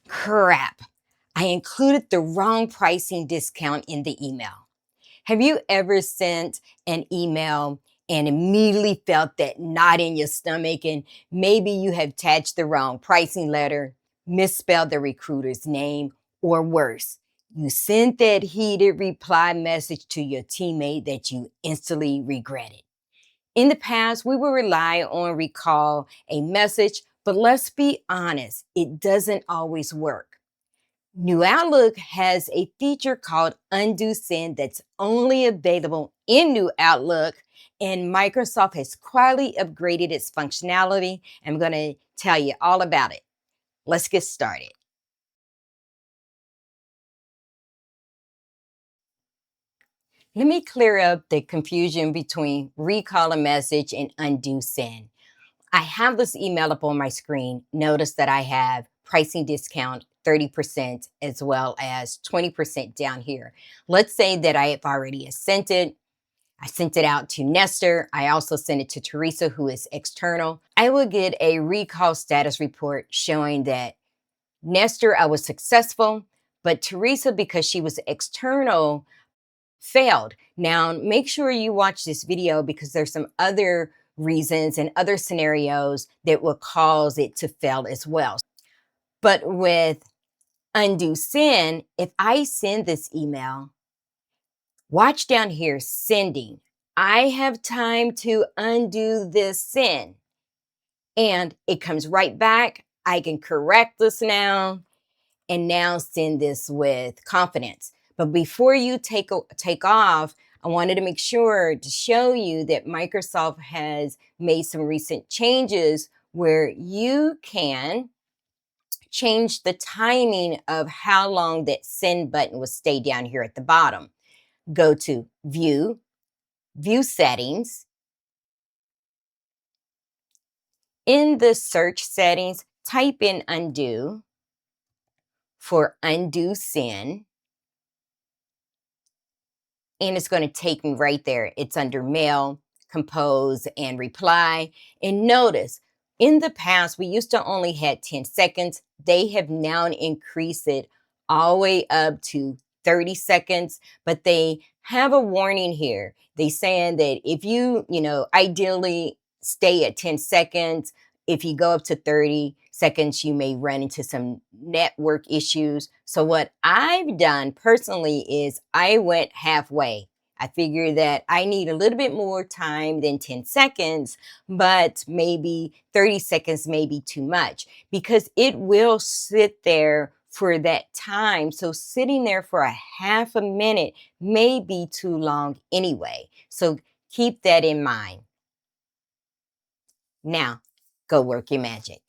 Crap, I included the wrong pricing discount in the email. Have you ever sent an email and immediately felt that knot in your stomach, and maybe you have attached the wrong pricing letter, misspelled the recruiter's name, or worse, you sent that heated reply message to your teammate that you instantly regretted? In the past, we would rely on recall a message, but let's be honest, it doesn't always work. New Outlook has a feature called Undo Send that's only available in New Outlook, and Microsoft has quietly upgraded its functionality. I'm going to tell you all about it. Let's get started. Let me clear up the confusion between recall a message and undo send. I have this email up on my screen. Notice that I have pricing discount 30% as well as 20% down here. Let's say that I have already sent it. I sent it out to Nestor. I also sent it to Teresa, who is external. I will get a recall status report showing that Nestor, I was successful, but Teresa, because she was external, failed. Now, make sure you watch this video because there's some other reasons and other scenarios that will cause it to fail as well. But with undo send, if I send this email, watch down here, sending. I have time to undo this send. And it comes right back. I can correct this now and now send this with confidence. But before you take off, I wanted to make sure to show you that Microsoft has made some recent changes where you can change the timing of how long that send button will stay down here at the bottom. Go to View, View Settings. In the search settings, type in Undo for Undo Send. And it's going to take me right there. It's under Mail, Compose, and Reply. And notice, in the past, we used to only had 10 seconds. They have now increased it all the way up to 30 seconds, but they have a warning here. They saying that if you ideally stay at 10 seconds, if you go up to 30 seconds, you may run into some network issues. So what I've done personally is I went halfway. I figured that I need a little bit more time than 10 seconds, but maybe 30 seconds may be too much because it will sit there for that time. So sitting there for a half a minute may be too long anyway. So keep that in mind. Now, go work your magic.